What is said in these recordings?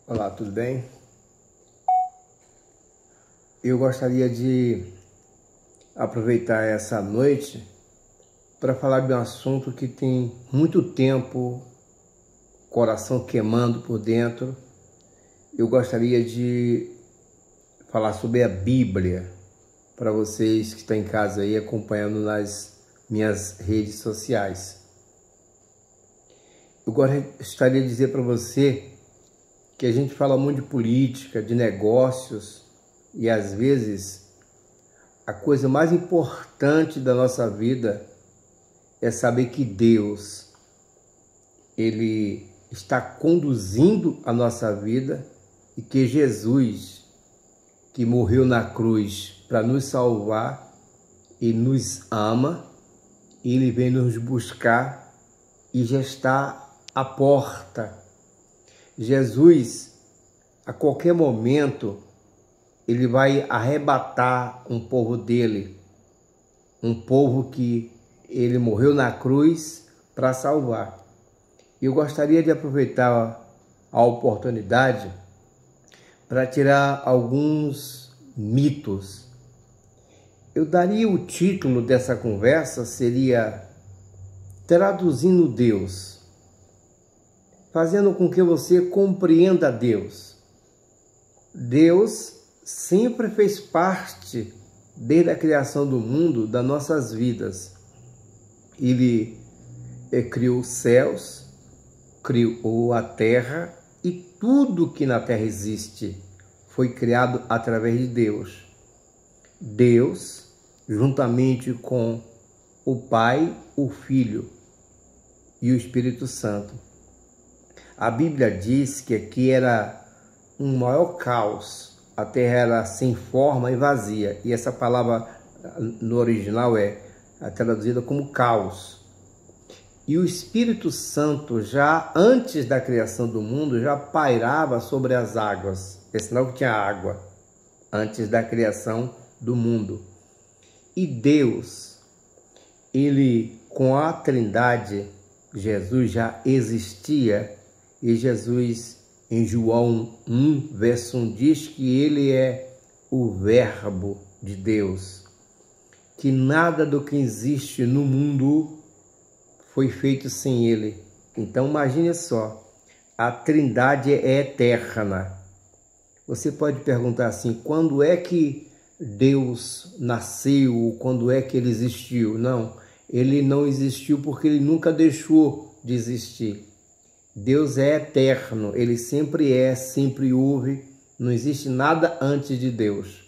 Olá, tudo bem? Eu gostaria de aproveitar essa noite para falar de um assunto que tem muito tempo, coração queimando por dentro. Eu gostaria de falar sobre a Bíblia para vocês que estão em casa aí acompanhando nas minhas redes sociais. Eu gostaria de dizer para você que a gente fala muito de política, de negócios, e às vezes a coisa mais importante da nossa vida é saber que Deus, Ele está conduzindo a nossa vida e que Jesus, que morreu na cruz para nos salvar e nos ama, Ele vem nos buscar e já está à porta. Jesus, a qualquer momento, Ele vai arrebatar um povo dele, um povo que Ele morreu na cruz para salvar. Eu gostaria de aproveitar a oportunidade para tirar alguns mitos. Eu daria o título dessa conversa, seria Traduzindo Deus, fazendo com que você compreenda Deus. Deus sempre fez parte, desde a criação do mundo, das nossas vidas. Ele criou os céus, criou a terra e tudo que na terra existe foi criado através de Deus. Deus, juntamente com o Pai, o Filho e o Espírito Santo. A Bíblia diz que aqui era um maior caos. A terra era sem forma e vazia. E essa palavra no original é traduzida como caos. E o Espírito Santo, já antes da criação do mundo, já pairava sobre as águas. É sinal que tinha água antes da criação do mundo. E Deus, Ele com a Trindade, Jesus já existia. E Jesus, em João 1, verso 1, diz que Ele é o Verbo de Deus, que nada do que existe no mundo foi feito sem Ele. Então imagine só, a Trindade é eterna. Você pode perguntar assim, quando é que Deus nasceu, quando é que Ele existiu? Não, Ele não existiu porque Ele nunca deixou de existir. Deus é eterno, Ele sempre é, sempre houve, não existe nada antes de Deus.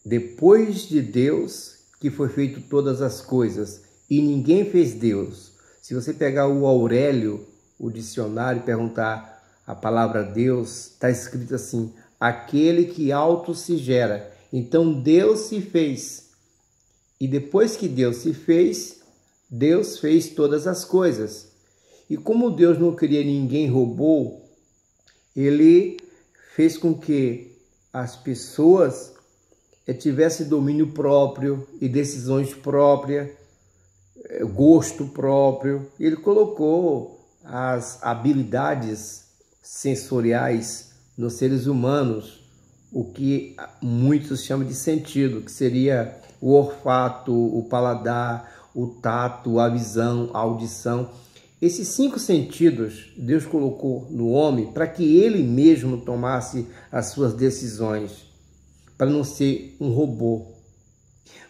Depois de Deus que foi feito todas as coisas, e ninguém fez Deus. Se você pegar o Aurélio, o dicionário, e perguntar a palavra Deus, está escrito assim, aquele que auto se gera. Então Deus se fez, e depois que Deus se fez, Deus fez todas as coisas. E como Deus não queria ninguém robô, Ele fez com que as pessoas tivessem domínio próprio e decisões próprias, gosto próprio. Ele colocou as habilidades sensoriais nos seres humanos, o que muitos chamam de sentido, que seria o olfato, o paladar, o tato, a visão, a audição. Esses 5 sentidos Deus colocou no homem para que ele mesmo tomasse as suas decisões, para não ser um robô.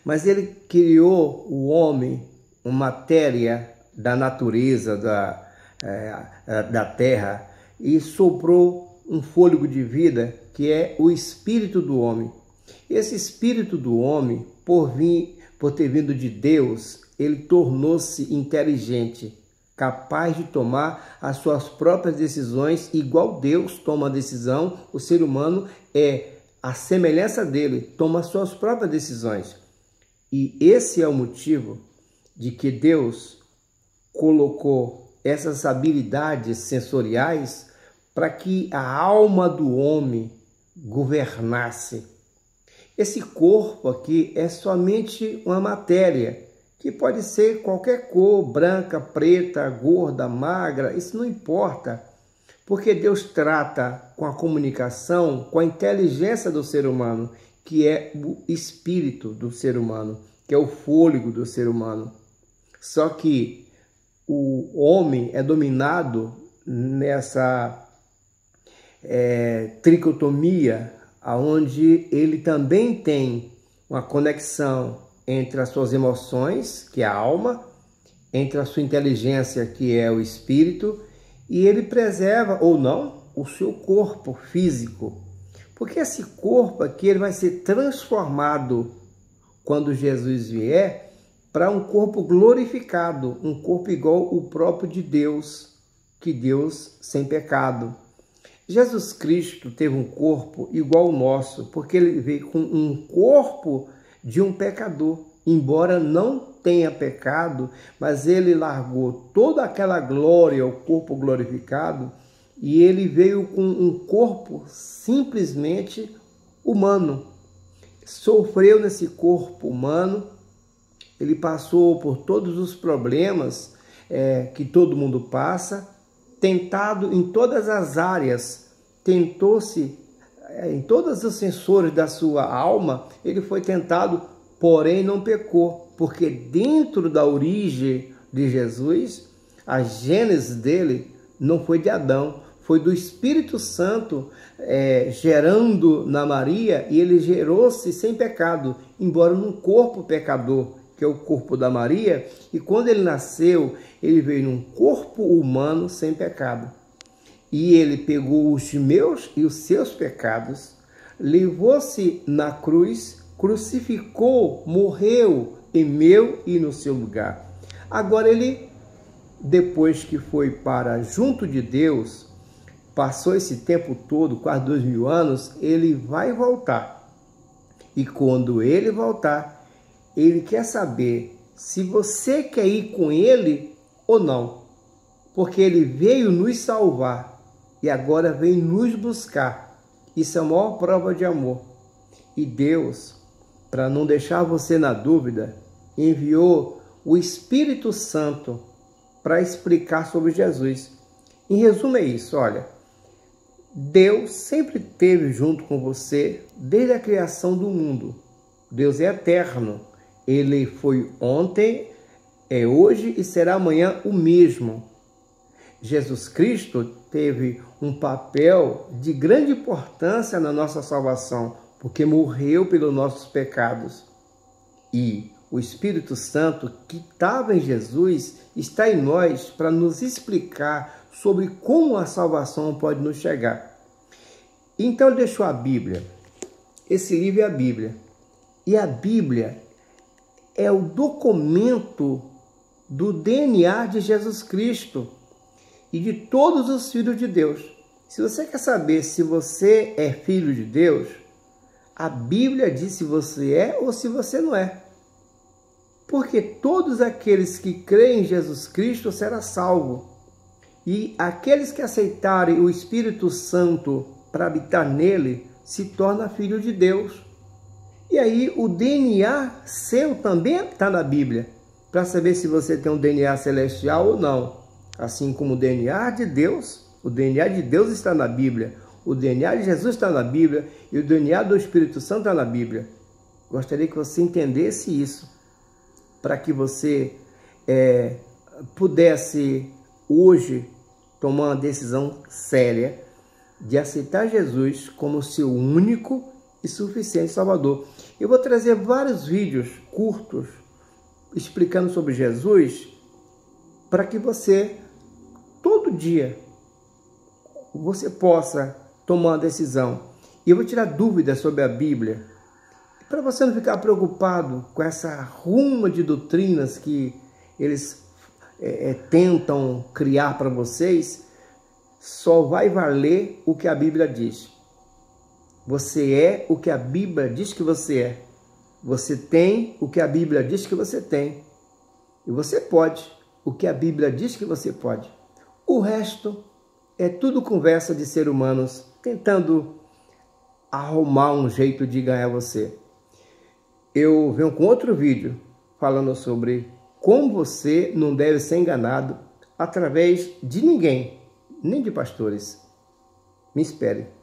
Mas ele criou o homem, uma matéria da natureza, da terra, e soprou um fôlego de vida que é o espírito do homem. Esse espírito do homem, por ter vindo de Deus, ele tornou-se inteligente, capaz de tomar as suas próprias decisões, igual Deus toma a decisão. O ser humano é a semelhança dele, toma as suas próprias decisões. E esse é o motivo de que Deus colocou essas habilidades sensoriais para que a alma do homem governasse. Esse corpo aqui é somente uma matéria, que pode ser qualquer cor, branca, preta, gorda, magra, isso não importa. Porque Deus trata com a comunicação, com a inteligência do ser humano, que é o espírito do ser humano, que é o fôlego do ser humano. Só que o homem é dominado nessa tricotomia, onde ele também tem uma conexão entre as suas emoções, que é a alma, entre a sua inteligência, que é o espírito, e ele preserva, ou não, o seu corpo físico. Porque esse corpo aqui ele vai ser transformado quando Jesus vier para um corpo glorificado, um corpo igual o próprio de Deus, que Deus sem pecado. Jesus Cristo teve um corpo igual ao nosso, porque ele veio com um corpo de um pecador. Embora não tenha pecado, mas ele largou toda aquela glória, o corpo glorificado, e ele veio com um corpo simplesmente humano. Sofreu nesse corpo humano, ele passou por todos os problemas que todo mundo passa, tentado em todas as áreas, tentou-se em todos os sensores da sua alma, ele foi tentado, porém não pecou, porque dentro da origem de Jesus, a gênese dele não foi de Adão, foi do Espírito Santo gerando na Maria, e ele gerou-se sem pecado, embora num corpo pecador, que é o corpo da Maria, e quando ele nasceu, ele veio num corpo humano sem pecado. E ele pegou os meus e os seus pecados, levou-se na cruz, crucificou, morreu em meu e no seu lugar. Agora ele, depois que foi para junto de Deus, passou esse tempo todo, quase 2000 anos, ele vai voltar. E quando ele voltar, ele quer saber se você quer ir com ele ou não. Porque ele veio nos salvar e agora vem nos buscar. Isso é a maior prova de amor. E Deus, para não deixar você na dúvida, enviou o Espírito Santo para explicar sobre Jesus. Em resumo é isso, olha. Deus sempre esteve junto com você desde a criação do mundo. Deus é eterno. Ele foi ontem, é hoje e será amanhã o mesmo. Jesus Cristo teve um papel de grande importância na nossa salvação, porque morreu pelos nossos pecados. E o Espírito Santo que estava em Jesus está em nós para nos explicar sobre como a salvação pode nos chegar. Então ele deixou a Bíblia. Esse livro é a Bíblia. E a Bíblia é o documento do DNA de Jesus Cristo e de todos os filhos de Deus. Se você quer saber se você é filho de Deus, a Bíblia diz se você é ou se você não é. Porque todos aqueles que creem em Jesus Cristo serão salvos. E aqueles que aceitarem o Espírito Santo para habitar nele, se torna filho de Deus. E aí o DNA seu também está na Bíblia, para saber se você tem um DNA celestial ou não. Assim como o DNA de Deus está na Bíblia, o DNA de Jesus está na Bíblia e o DNA do Espírito Santo está na Bíblia. Gostaria que você entendesse isso, para que você pudesse hoje tomar uma decisão séria de aceitar Jesus como seu único e suficiente Salvador. Eu vou trazer vários vídeos curtos explicando sobre Jesus para que você, todo dia, você possa tomar uma decisão. E eu vou tirar dúvidas sobre a Bíblia, para você não ficar preocupado com essa ruma de doutrinas que eles tentam criar para vocês. Só vai valer o que a Bíblia diz. Você é o que a Bíblia diz que você é. Você tem o que a Bíblia diz que você tem. E você pode o que a Bíblia diz que você pode. O resto é tudo conversa de seres humanos tentando arrumar um jeito de ganhar você. Eu venho com outro vídeo falando sobre como você não deve ser enganado através de ninguém. nem de pastores. Me espere.